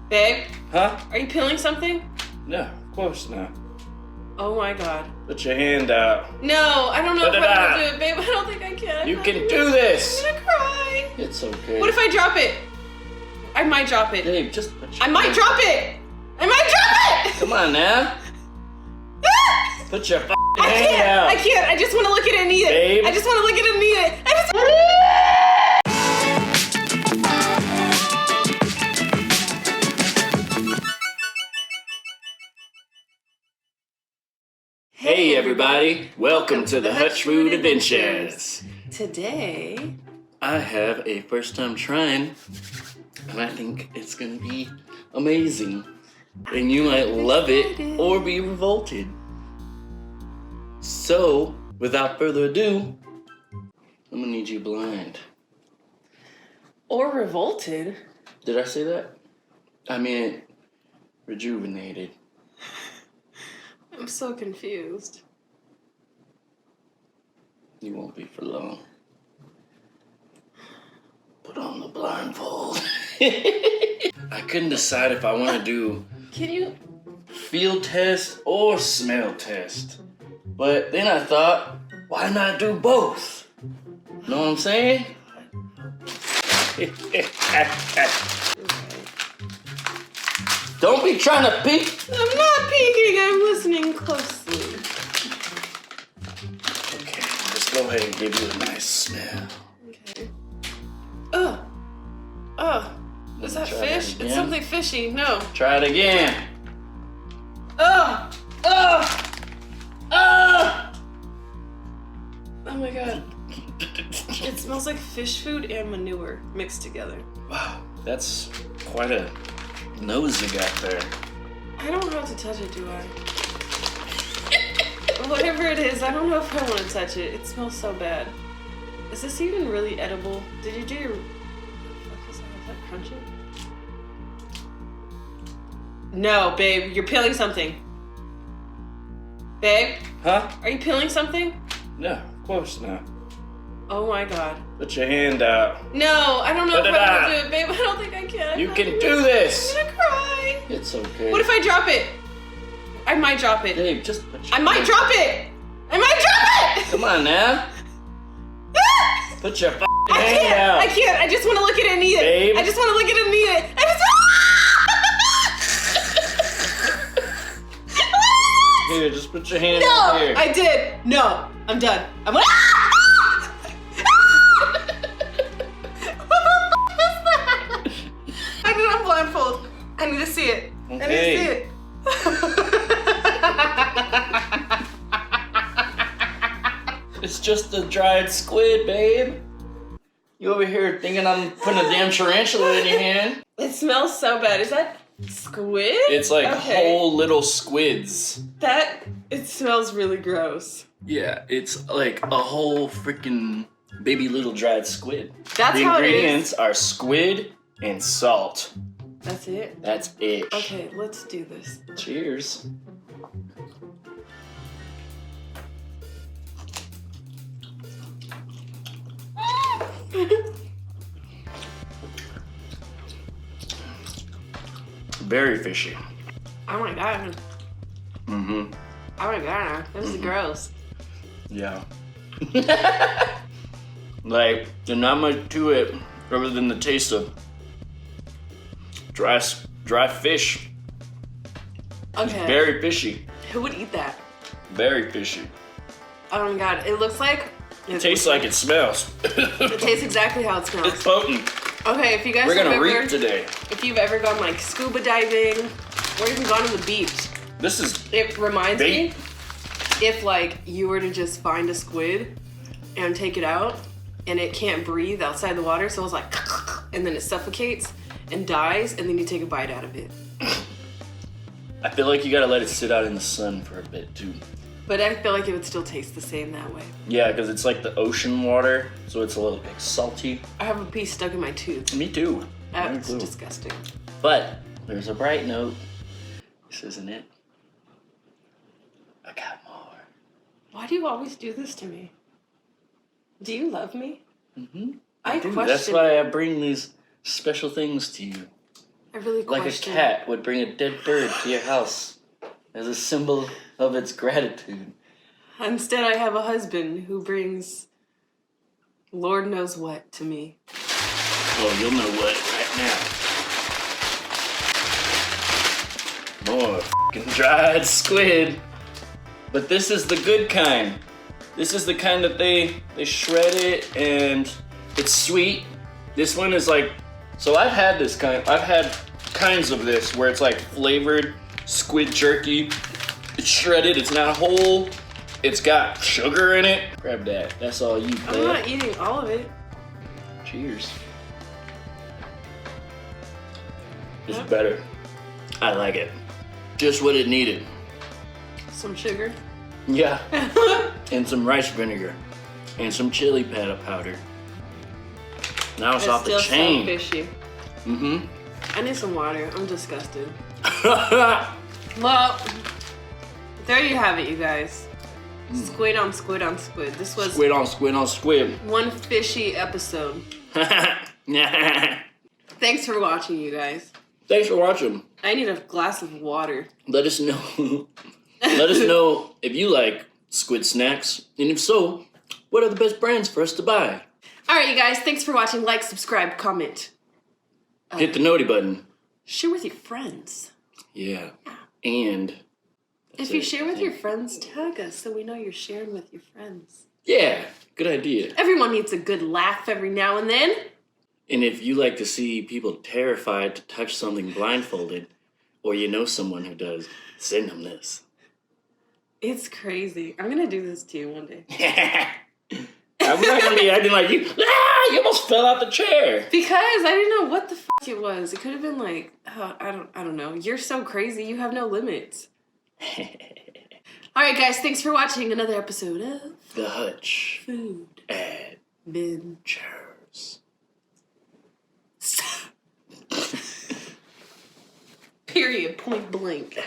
Babe? Huh? Are you peeling something? No, of course not. Oh my god. Put your hand out. No, I don't know Put if it I out. can do it, babe. I don't think I can. You can do this. I'm gonna cry. It's okay. What if I drop it? I might drop it. Dave, just put your I might hand. drop it! I might drop it! Come on now. Put your I hand can't! out. I can't! I just want to look at it and eat it! Babe. I just want to look at it and eat it! I just... Hey everybody, welcome to the Hutch Food Adventures. Today... I have a first time trying, and I think it's gonna be amazing. And you might love it or be revolted. So, without further ado, I'm gonna need you blind. Or revolted. Did I say that? I meant rejuvenated. I'm so confused. You won't be for long. Put on the blindfold. I couldn't decide if I want to do Can you... field test or smell test. But then I thought, why not do both? Know what I'm saying? Don't be trying to peek. I'm not peeking, I'm listening closely. Okay, let's go ahead and give you a nice smell. Okay. Ugh. Ugh. Is that Try fish? that It's again. something fishy. No. Try it again. Ugh. Ugh. Ugh. Oh my god. It smells like fish food and manure mixed together. Wow, that's quite a nose you got there. I don't have to touch it, do I? Whatever it is, I don't know if I want to touch it. It smells so bad. Is this even really edible? Did you do your... What the fuck is that? Is that crunchy? No, babe. You're peeling something. Babe? Huh? Are you peeling something? No, of course not. Oh my god. Put your hand out. No, I don't know Put if it I out. can do it, babe. I don't think I can. You can do this. I'm gonna cry. It's okay. What if I drop it? I might drop it. Dave, just put your I might hand. drop it! I might drop it! Come on now. Put your I hand can't! out. I can't! I just want to look at it and eat it! Babe. I just want to look at it and eat it! I just... Here, just put your hand No! here. I did! No! I'm done. I'm gonna... What the fuck is that? I need a blindfold. I need to see it. I need to see it. It's just a dried squid, babe. You over here thinking I'm putting a damn tarantula in your hand? It smells so bad. Is that squid? It's like Okay. whole little squids. It smells really gross. Yeah, it's like a whole freaking baby little dried squid. That's The how it is. ingredients are squid and salt. That's it? That's it. Okay, let's do this. Cheers. Very fishy. Oh my god. Mm-hmm. Oh my god. This is gross. Yeah. Like, there's not much to it other than the taste of dry fish. Okay. Very fishy. Who would eat that? Very fishy. Oh my god. It looks like... It tastes like it smells. It tastes exactly how it It's smells. potent. Okay, if you guys We're have gonna ever... reap today. If you've ever gone like scuba diving or even gone to the beach, This is it reminds bait. me if like you were to just find a squid and take it out and it can't breathe outside the water, so it's like and then it suffocates and dies and then you take a bite out of it. I feel like you gotta let it sit out in the sun for a bit too. But I feel like it would still taste the same that way. Yeah, because it's like the ocean water, so it's a little bit salty. I have a piece stuck in my tooth. Me too. That's Very cool. disgusting. But there's a bright note. This isn't it. I got more. Why do you always do this to me? Do you love me? Mm-hmm. I Dude, question. that's why I bring these special things to you. I really Like a question. cat would bring a dead bird to your house as a symbol of its gratitude. Instead, I have a husband who brings Lord knows what to me. Oh, you'll know what right now. More f***ing dried squid. But this is the good kind. This is the kind that they shred it and it's sweet. This one is like, so I've had this kind, I've had kinds of this where it's like flavored squid jerky. It's shredded, it's not whole. It's got sugar in it. Grab that, that's all you, I'm babe. not eating all of it. Cheers. It's better. I like it. Just what it needed. Some sugar. Yeah. And some rice vinegar. And some chili powder. Now it's off the still chain. so fishy. Mm-hmm. I need some water. I'm disgusted. Well, there you have it, you guys. Squid on squid on squid. This was Squid on squid on squid. one fishy episode. Thanks for watching, you guys. Thanks for watching. I need a glass of water. Let us know. Let us know if you like squid snacks. And if so, what are the best brands for us to buy? Alright, you guys. Thanks for watching. Like, subscribe, comment. Hit the noti button. Share with your friends. Yeah. And If you share with your friends, tag us so we know you're sharing with your friends. yeah, good idea. Everyone needs a good laugh every now and then. And if you like to see people terrified to touch something blindfolded, or you know someone who does, send them this. It's crazy. I'm gonna do this to you one day. I'm not gonna be acting like you. Ah, you almost fell out the chair. Because I didn't know what the fuck it was. It could have been like, I don't know. You're so crazy. You have no limits. All right, guys. Thanks for watching another episode of The Hutch Food Adventures. Period. Point blank.